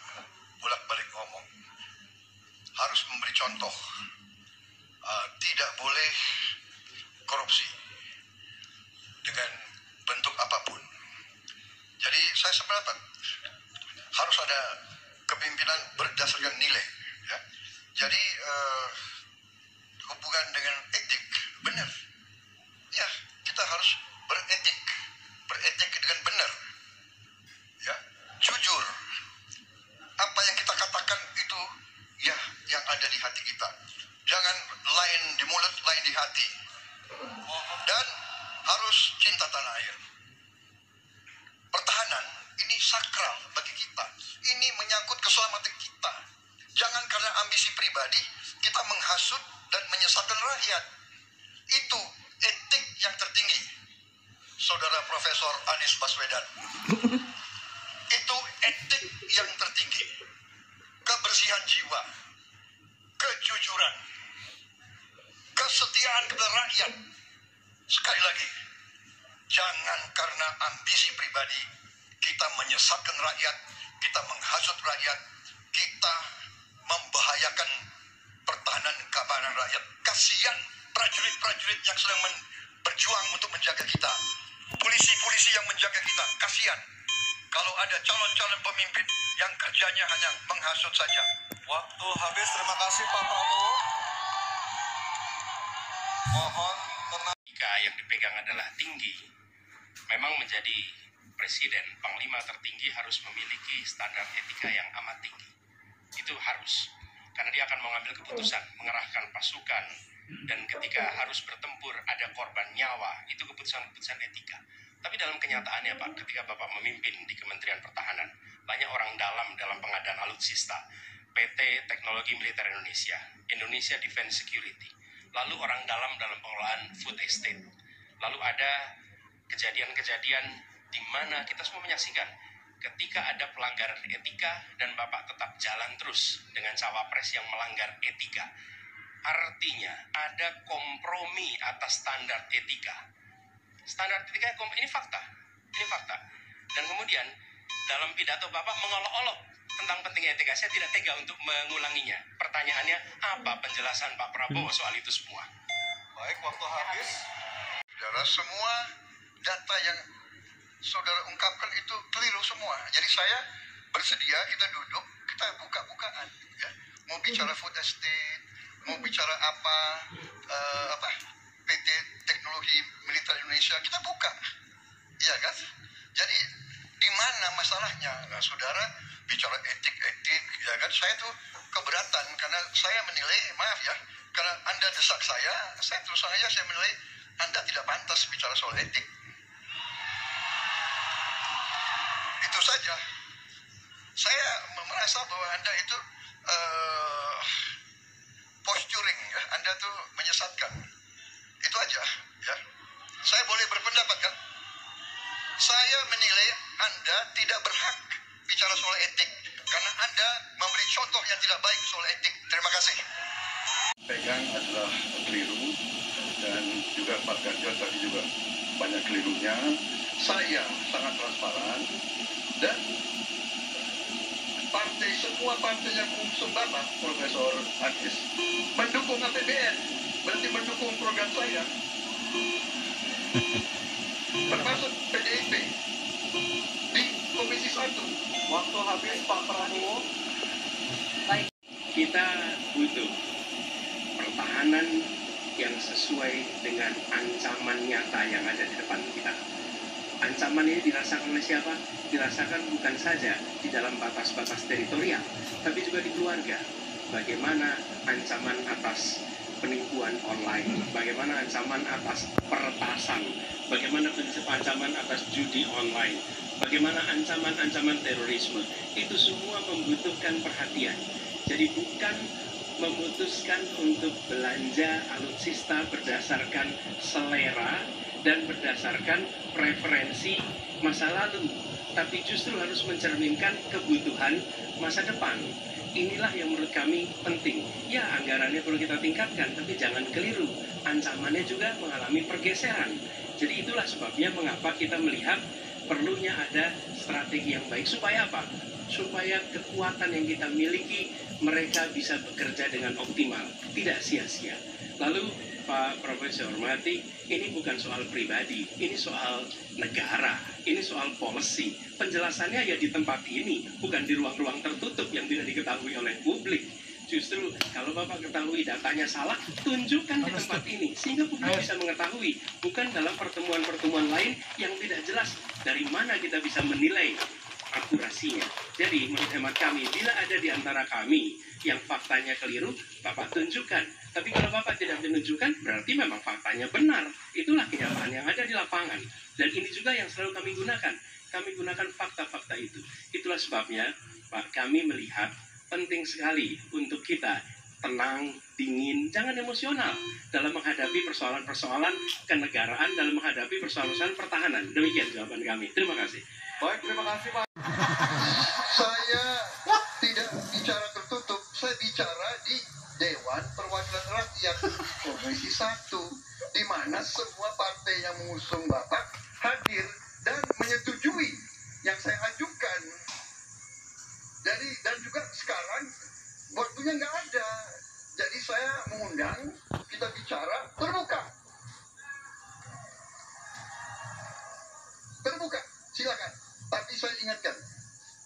bolak-balik ngomong. Harus memberi contoh. Tidak boleh korupsi dengan bentuk apapun. Jadi saya sependapat harus ada kepemimpinan berdasarkan nilai. Ya. Jadi hubungan dengan etik, benar. Ya, kita harus beretik dengan benar. Ya, jujur. Apa yang kita katakan itu ya yang ada di hati kita. Jangan lain di mulut, lain di hati. Dan harus cinta tanah air. Pertahanan ini sakral bagi kita. Ini menyangkut keselamatan kita. Jangan karena ambisi pribadi kita menghasut dan menyesatkan rakyat. Itu etik yang tertinggi, Saudara Profesor Anies Baswedan. Itu etik yang tertinggi. Kebersihan jiwa, kejujuran, kesetiaan kepada rakyat. Sekali lagi, jangan karena ambisi pribadi kita menyesatkan rakyat, kita menghasut rakyat, kita membahayakan pertahanan keamanan rakyat. Kasihan prajurit-prajurit yang sedang berjuang untuk menjaga kita, polisi-polisi yang menjaga kita. Kasihan kalau ada calon-calon pemimpin yang kerjanya hanya menghasut saja. Waktu habis, terima kasih Pak Prabowo. Mohon tenang. Jika yang dipegang adalah tinggi, memang menjadi presiden, panglima tertinggi harus memiliki standar etika yang amat tinggi. Itu harus, karena dia akan mengambil keputusan, mengerahkan pasukan, dan ketika harus bertempur ada korban nyawa, itu keputusan-keputusan etika. Tapi dalam kenyataannya Pak, ketika Bapak memimpin di Kementerian Pertahanan, banyak orang dalam pengadaan alutsista, PT Teknologi Militer Indonesia, Indonesia Defense Security, lalu orang dalam pengelolaan food estate, lalu ada kejadian-kejadian di mana kita semua menyaksikan ketika ada pelanggaran etika dan Bapak tetap jalan terus dengan cawapres yang melanggar etika. Artinya ada kompromi atas standar etika. Standar etika ini fakta. Dan kemudian dalam pidato Bapak mengolok-olok tentang pentingnya etika. Saya tidak tega untuk mengulanginya. Pertanyaannya, apa penjelasan Pak Prabowo soal itu semua? Baik, waktu habis. Saudara, semua data yang saudara ungkapkan itu keliru semua. Jadi saya bersedia kita duduk, kita buka-bukaan. Ya. Mau bicara food estate, mau bicara apa PT Teknologi Militer Indonesia, kita buka. Iya kan? Jadi di mana masalahnya? Nah, saudara bicara etik, ya kan? Saya tuh keberatan karena saya menilai, maaf ya, karena Anda desak saya terus saja saya menilai Anda tidak pantas bicara soal etik. saja. Saya merasa bahwa Anda itu posturing, ya. Anda tuh menyesatkan. Itu aja, ya. Saya boleh berpendapat kan? Saya menilai Anda tidak berhak bicara soal etik karena Anda memberi contoh yang tidak baik soal etik. Terima kasih. Pegang adalah keliru dan juga Pak Ganjar tadi juga banyak kelirunya. Saya sangat transparan dan semua partai yang mengusung Bapak Profesor Anies mendukung APBN, berarti mendukung program saya, termasuk PDIP di Komisi 1. Waktu habis Pak Prabowo. Kita butuh pertahanan yang sesuai dengan ancaman nyata yang ada di depan kita. Ancaman ini dirasakan oleh siapa? Dirasakan bukan saja di dalam batas-batas teritorial, tapi juga di keluarga. Bagaimana ancaman atas penipuan online, bagaimana ancaman atas peretasan, bagaimana ancaman atas judi online, bagaimana ancaman-ancaman terorisme. Itu semua membutuhkan perhatian. Jadi bukan memutuskan untuk belanja alutsista berdasarkan selera dan berdasarkan preferensi masa lalu, tapi justru harus mencerminkan kebutuhan masa depan. Inilah yang menurut kami penting. Ya, anggarannya perlu kita tingkatkan, tapi jangan keliru. Ancamannya juga mengalami pergeseran. Jadi itulah sebabnya mengapa kita melihat perlunya ada strategi yang baik. Supaya apa? Supaya kekuatan yang kita miliki, mereka bisa bekerja dengan optimal, tidak sia-sia. Lalu Pak Profesor Mati, ini bukan soal pribadi, ini soal negara, ini soal policy. Penjelasannya ya di tempat ini, bukan di ruang-ruang tertutup yang tidak diketahui oleh publik. Justru kalau Bapak ketahui datanya salah, tunjukkan di tempat ini, sehingga publik bisa mengetahui, bukan dalam pertemuan-pertemuan lain yang tidak jelas dari mana kita bisa menilai akurasinya. Jadi menurut hemat kami, bila ada di antara kami yang faktanya keliru, Bapak tunjukkan. Tapi kalau Bapak tidak menunjukkan, berarti memang faktanya benar. Itulah kenyataan yang ada di lapangan. Dan ini juga yang selalu kami gunakan. Kami gunakan fakta-fakta itu. Itulah sebabnya, Pak, kami melihat penting sekali untuk kita tenang, dingin, jangan emosional dalam menghadapi persoalan-persoalan kenegaraan, dalam menghadapi persoalan-persoalan pertahanan. Demikian jawaban kami. Terima kasih. Baik, terima kasih Pak. Saya tidak bicara tertutup, saya bicara di Dewan Perwakilan Rakyat Komisi 1, di mana semua partai yang mengusung Bapak hadir dan menyetujui yang saya ajukan. Jadi, dan juga sekarang waktunya nggak ada. Jadi saya mengundang kita bicara terbuka. Terbuka, silakan. Tapi saya ingatkan,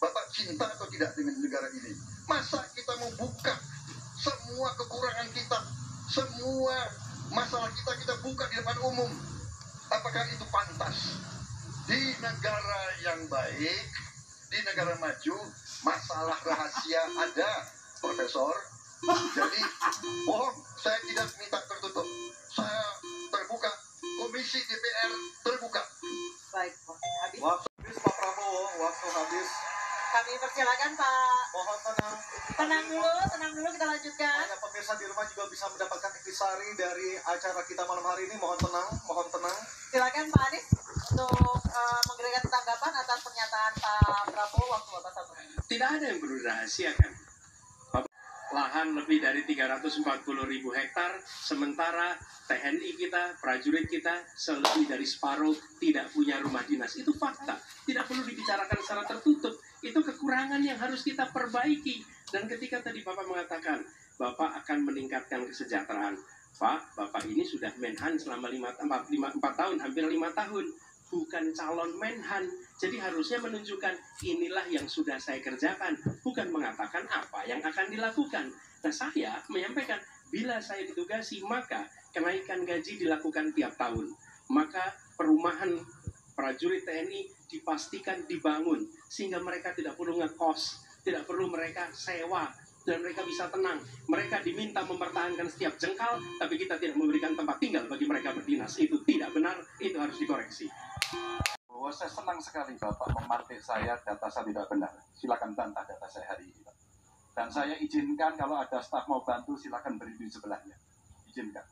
Bapak cinta atau tidak dengan negara ini? Masa kita mau buka semua kekurangan kita, semua masalah kita buka di depan umum? Apakah itu pantas? Di negara yang baik, di negara maju, masalah rahasia ada, Profesor. Jadi, bohong, saya tidak minta tertutup. Saya terbuka, Komisi DPR terbuka. Baik, waktunya habis. Waktu habis Pak Prabowo, waktu habis. Kami persilakan Pak. Mohon tenang. Tenang dulu kita lanjutkan. Supaya pemirsa di rumah juga bisa mendapatkan intisari dari acara kita malam hari ini. Mohon tenang. Silakan Pak Anies untuk memberikan tanggapan atas pernyataan Pak Prabowo. Waktu Bapak 1 menit. Tidak ada yang perlu dirahasiakan. Lahan lebih dari 340.000 hektar, sementara TNI kita, prajurit kita, selebih dari separuh tidak punya rumah dinas. Itu fakta. Tidak perlu dibicarakan secara tertutup. Itu kekurangan yang harus kita perbaiki. Dan ketika tadi Bapak mengatakan, Bapak akan meningkatkan kesejahteraan. Pak, Bapak ini sudah Menhan selama 4 tahun, hampir 5 tahun. Bukan calon Menhan. Jadi harusnya menunjukkan inilah yang sudah saya kerjakan. Bukan mengatakan apa yang akan dilakukan. Nah, saya menyampaikan, bila saya ditugasi, maka kenaikan gaji dilakukan tiap tahun. Maka perumahan prajurit TNI dipastikan dibangun. Sehingga mereka tidak perlu ngekos, tidak perlu mereka sewa, dan mereka bisa tenang. Mereka diminta mempertahankan setiap jengkal, tapi kita tidak memberikan tempat tinggal bagi mereka berdinas. Itu tidak benar, itu harus dikoreksi. Bahwa bahwa saya senang sekali Bapak memantik saya data saya tidak benar. Silakan bantah data saya hari ini, Pak. Dan saya izinkan kalau ada staf mau bantu silakan beri di sebelahnya. Izinkan.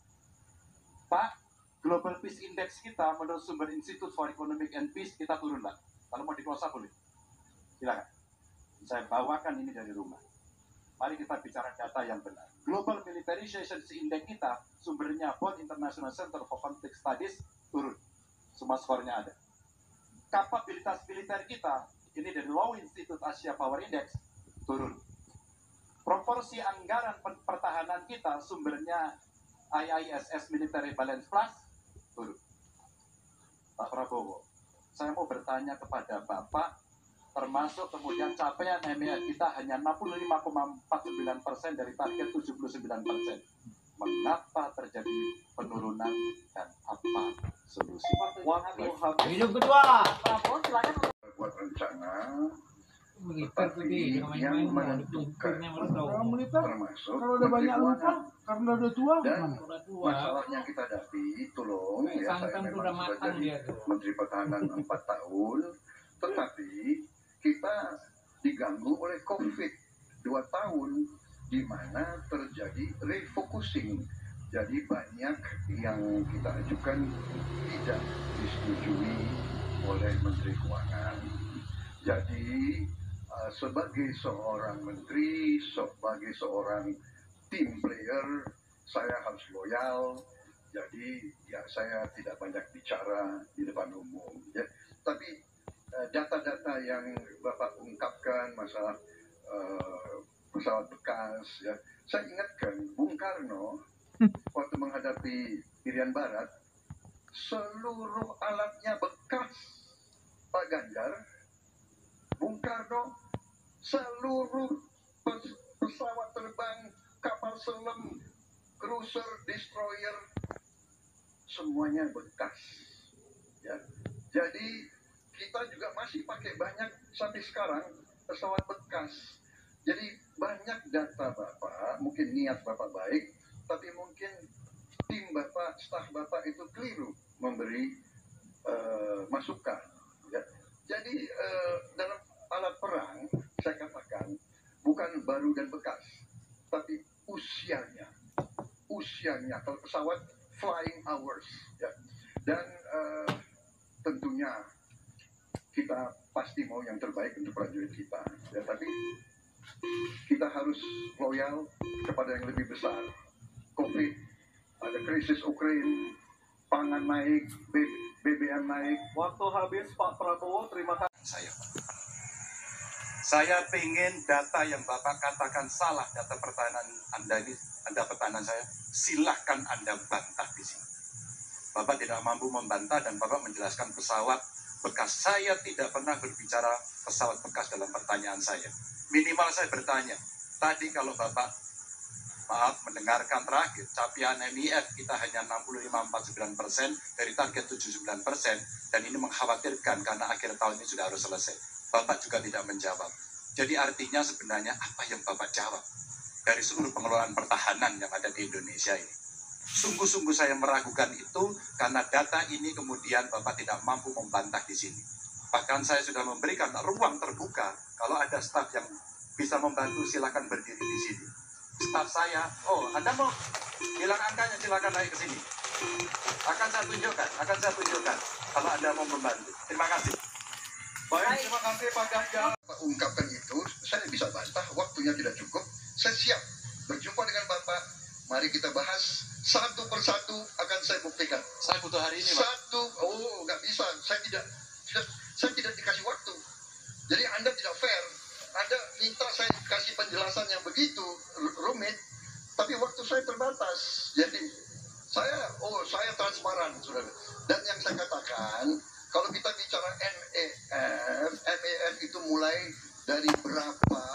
Pak, Global Peace Index kita menurut sumber Institute for Economic and Peace kita turun, Pak. Kalau mau dikuasa boleh. Silakan. Saya bawakan ini dari rumah. Mari kita bicara data yang benar. Global Militarization Index kita sumbernya Bonn International Center for Conflict Studies turun. Semua skornya ada. Kapabilitas militer kita ini dari Law Institute Asia Power Index turun. Proporsi anggaran pertahanan kita sumbernya IISS Military Balance Plus turun. Pak Prabowo, saya mau bertanya kepada Bapak, termasuk kemudian capaian MEF kita hanya 65,49% dari target 79%. Mengapa terjadi penurunan dan apa solusi? Hidup kedua. Prabowo, silakan. Buat rencana Militer tuh di yang menentukan termasuk kalau udah banyak lupa karena udah tua dan udah tua. masalahnya kita hadapi, tolong ya, saya Santan tuh udah memang sudah matang jadi dia tuh. Menteri Pertahanan 4 tahun, tetapi kita diganggu oleh COVID 2 tahun, di mana terjadi refocusing. Jadi banyak yang kita ajukan tidak disetujui oleh Menteri Keuangan. Jadi sebagai seorang menteri, sebagai seorang team player, saya harus loyal. Jadi ya saya tidak banyak bicara di depan umum. Ya. Tapi data-data yang Bapak ungkapkan masalah pesawat bekas, ya, saya ingatkan Bung Karno waktu menghadapi Irian Barat, seluruh alatnya bekas. Pak Ganjar, Bung Karno, seluruh pesawat terbang, kapal selam, cruiser, destroyer, semuanya bekas. Ya. Jadi kita juga masih pakai banyak sampai sekarang pesawat bekas. Jadi banyak data Bapak, mungkin niat Bapak baik, tapi mungkin tim Bapak, staf Bapak itu keliru memberi masukan. Ya. Jadi dalam alat perang, saya katakan, bukan baru dan bekas, tapi usianya. Usianya, kalau pesawat flying hours. Ya. Dan tentunya kita pasti mau yang terbaik untuk prajurit kita. Ya, tapi kita harus loyal kepada yang lebih besar. COVID, ada krisis Ukraina, pangan naik, BBM naik. Waktu habis Pak Prabowo, terima kasih. Saya pengen data yang Bapak katakan salah, data pertahanan Anda ini, Anda pertahanan saya, silahkan Anda bantah di sini. Bapak tidak mampu membantah dan Bapak menjelaskan pesawat bekas. Saya tidak pernah berbicara pesawat bekas dalam pertanyaan saya. Minimal saya bertanya, tadi kalau Bapak, maaf, mendengarkan terakhir, capaian MEF kita hanya 65,49% dari target 79%, dan ini mengkhawatirkan karena akhir tahun ini sudah harus selesai. Bapak juga tidak menjawab. Jadi artinya sebenarnya apa yang Bapak jawab dari seluruh pengelolaan pertahanan yang ada di Indonesia ini? Sungguh-sungguh saya meragukan itu karena data ini kemudian Bapak tidak mampu membantah di sini. Bahkan saya sudah memberikan ruang terbuka, kalau ada staf yang bisa membantu silakan berdiri di sini. Staf saya, oh Anda mau bilang angkanya silakan naik ke sini. Akan saya tunjukkan kalau Anda mau membantu. Terima kasih. Baik, terima kasih Pak Ganjar. Ungkapkan itu, saya bisa bantah, waktunya tidak cukup. Saya siap berjumpa dengan Bapak. Mari kita bahas satu persatu, akan saya buktikan. Saya butuh hari ini, Pak. Nggak bisa. Saya tidak dikasih waktu. Jadi Anda tidak fair. Anda minta saya kasih penjelasan yang begitu rumit, tapi waktu saya terbatas. Jadi saya transparan, saudara. Dan yang saya katakan, kalau kita bicara MEF itu mulai dari berapa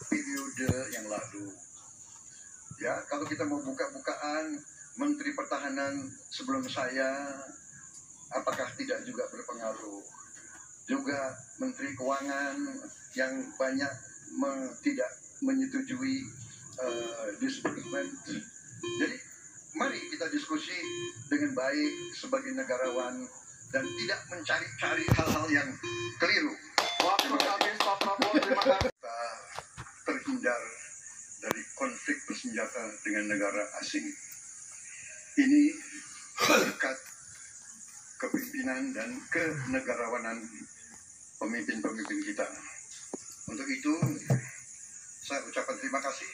periode yang lalu. Ya, kalau kita mau buka-bukaan, Menteri Pertahanan sebelum saya, apakah tidak juga berpengaruh? Juga Menteri Keuangan yang banyak tidak menyetujui disbursement. Jadi, mari kita diskusi dengan baik sebagai negarawan dan tidak mencari-cari hal-hal yang keliru. Waktu habis Pak Prabowo, terima kasih. Kita terhindar dari konflik bersenjata dengan negara asing. Ini berkat kepemimpinan dan kenegarawanan pemimpin-pemimpin kita. Untuk itu, saya ucapkan terima kasih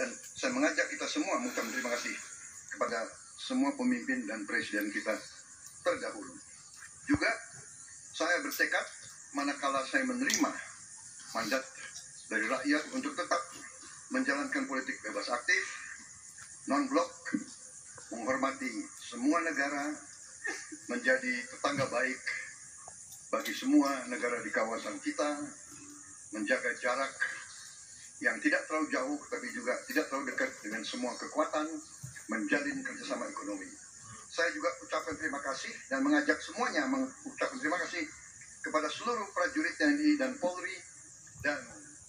dan saya mengajak kita semua mengucapkan terima kasih kepada semua pemimpin dan presiden kita terdahulu. Juga saya bertekad manakala saya menerima mandat dari rakyat untuk tetap menjalankan politik bebas aktif, non-blok, menghormati semua negara, menjadi tetangga baik bagi semua negara di kawasan kita, menjaga jarak yang tidak terlalu jauh tapi juga tidak terlalu dekat dengan semua kekuatan, menjalin kerjasama ekonomi. Saya juga ucapkan terima kasih dan mengajak semuanya mengucapkan terima kasih kepada seluruh prajurit TNI dan Polri dan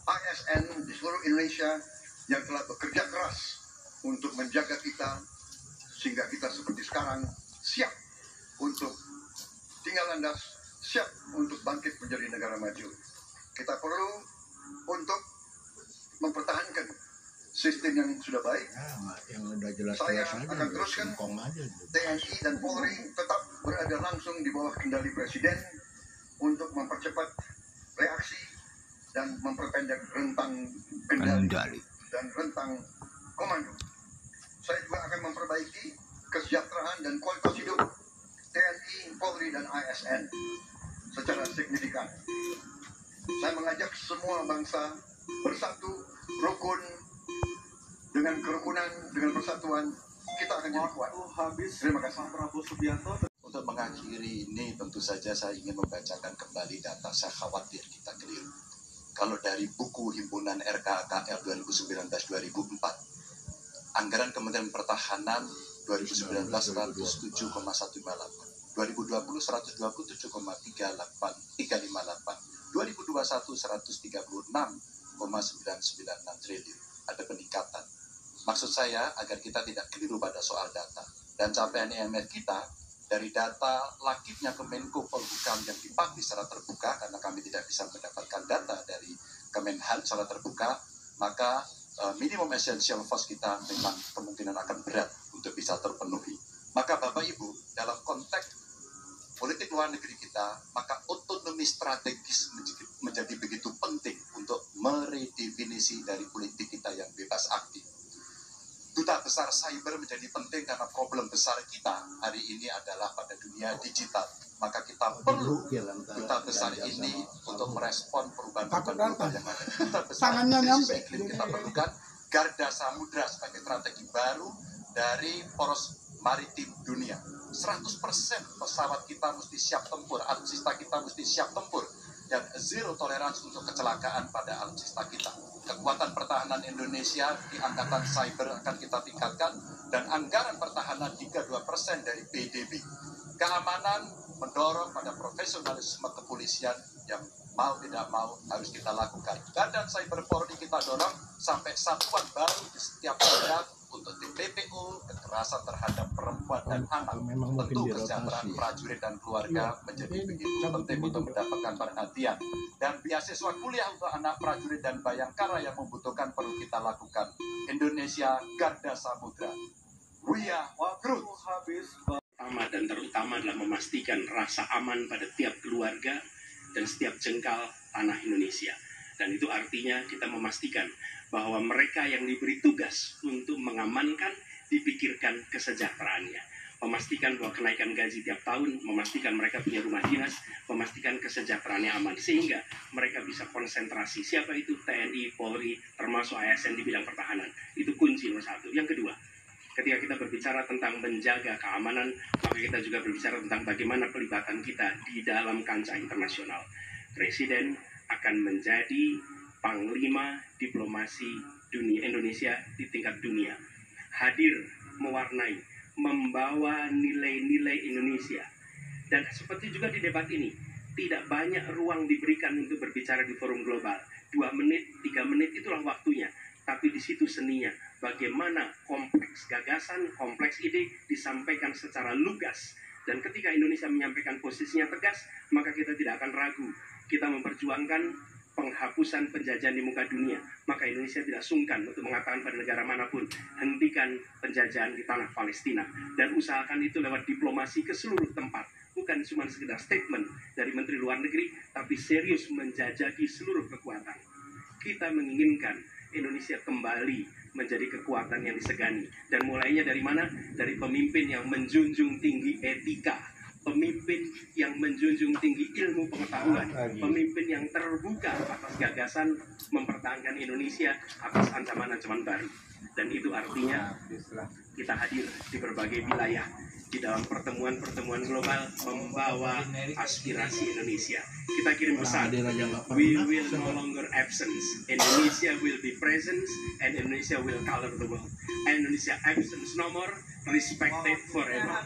ASN di seluruh Indonesia yang telah bekerja keras untuk menjaga kita sehingga kita seperti sekarang siap untuk tinggal landas, siap untuk bangkit menjadi negara maju. Kita perlu untuk mempertahankan sistem yang sudah baik. Yang udah jelas Saya akan teruskan TNI dan Polri tetap berada langsung di bawah kendali Presiden untuk mempercepat reaksi dan memperpendek rentang kendali dan rentang komando. Saya juga akan memperbaiki kesejahteraan dan kualitas hidup TNI, Polri, dan ASN secara signifikan. Saya mengajak semua bangsa bersatu, rukun, dengan kerukunan, dengan persatuan, kita akan jadi kuat. Habis. Terima kasih. Pak Prabowo Subianto. Untuk mengakhiri ini, tentu saja saya ingin membacakan kembali data. Saya khawatir kita keliru. Kalau dari buku himpunan RKKL 2019-2004, anggaran Kementerian Pertahanan 2019 107,158, 2020 127,358, 2021 136,996 triliun. Ada peningkatan. Maksud saya agar kita tidak keliru pada soal data. Dan capaian IMF kita dari data lakibnya Kemenko Polhukam yang dipublish secara terbuka, karena kami tidak bisa mendapatkan data dari Kemenhan secara terbuka, maka minimum essential force kita memang kemungkinan akan berat untuk bisa terpenuhi. Maka Bapak Ibu, dalam konteks politik luar negeri kita, maka otonomi strategis menjadi begitu penting untuk meredefinisi dari politik kita yang bebas aktif. Duta besar cyber menjadi penting karena problem besar kita hari ini adalah pada dunia digital. Maka kita perlu duta besar ini untuk merespon perubahan-perubahan global yang ada. Duta besar krisis iklim kita perlukan. Garda Samudra sebagai strategi baru dari poros maritim dunia. 100% pesawat kita mesti siap tempur, alutsista kita mesti siap tempur, dan zero tolerance untuk kecelakaan pada alutsista kita. Kekuatan pertahanan Indonesia di angkatan cyber akan kita tingkatkan, dan anggaran pertahanan hingga 2% dari PDB. Keamanan mendorong pada profesionalisme kepolisian yang mau tidak mau harus kita lakukan. Badan Cyber Polri kita dorong sampai satuan baru di setiap daerah untuk TPPO, kekerasan terhadap perempuan dan anak. Tentu kesejahteraan prajurit dan keluarga menjadi begitu penting untuk mendapatkan perhatian. Dan beasiswa kuliah untuk anak prajurit dan bayangkara yang membutuhkan perlu kita lakukan. Indonesia Garda Samudra. We are Groot. Pertama dan terutama adalah memastikan rasa aman pada tiap keluarga dan setiap jengkal tanah Indonesia. Dan itu artinya kita memastikan bahwa mereka yang diberi tugas untuk mengamankan, dipikirkan kesejahteraannya. Memastikan bahwa kenaikan gaji tiap tahun, memastikan mereka punya rumah dinas, memastikan kesejahteraannya aman. Sehingga mereka bisa konsentrasi. Siapa itu? TNI, Polri, termasuk ASN di bidang pertahanan. Itu kunci nomor satu. Yang kedua, ketika kita berbicara tentang menjaga keamanan, maka kita juga berbicara tentang bagaimana pelibatan kita di dalam kancah internasional. Presiden akan menjadi panglima diplomasi dunia Indonesia di tingkat dunia. Hadir, mewarnai, membawa nilai-nilai Indonesia. Dan seperti juga di debat ini, tidak banyak ruang diberikan untuk berbicara di forum global. 2 menit, 3 menit itulah waktunya. Tapi di situ seninya, bagaimana kompleks gagasan, kompleks ide disampaikan secara lugas Dan ketika Indonesia menyampaikan posisinya tegas, maka kita tidak akan ragu. Kita memperjuangkan penghapusan penjajahan di muka dunia. Maka Indonesia tidak sungkan untuk mengatakan pada negara manapun, hentikan penjajahan di tanah Palestina. Dan usahakan itu lewat diplomasi ke seluruh tempat. Bukan cuma sekedar statement dari Menteri Luar Negeri, tapi serius menjajaki seluruh kekuatan. Kita menginginkan Indonesia kembali menjadi kekuatan yang disegani. Dan mulainya dari mana? Dari pemimpin yang menjunjung tinggi etika, pemimpin yang menjunjung tinggi ilmu pengetahuan, pemimpin yang terbuka atas gagasan mempertahankan Indonesia atas ancaman-ancaman baru. Dan itu artinya kita hadir di berbagai wilayah di dalam pertemuan-pertemuan global membawa aspirasi Indonesia. Kita kirim pesan, we will no longer absence. Indonesia will be present and Indonesia will color the world. Indonesia absence no more, respected forever.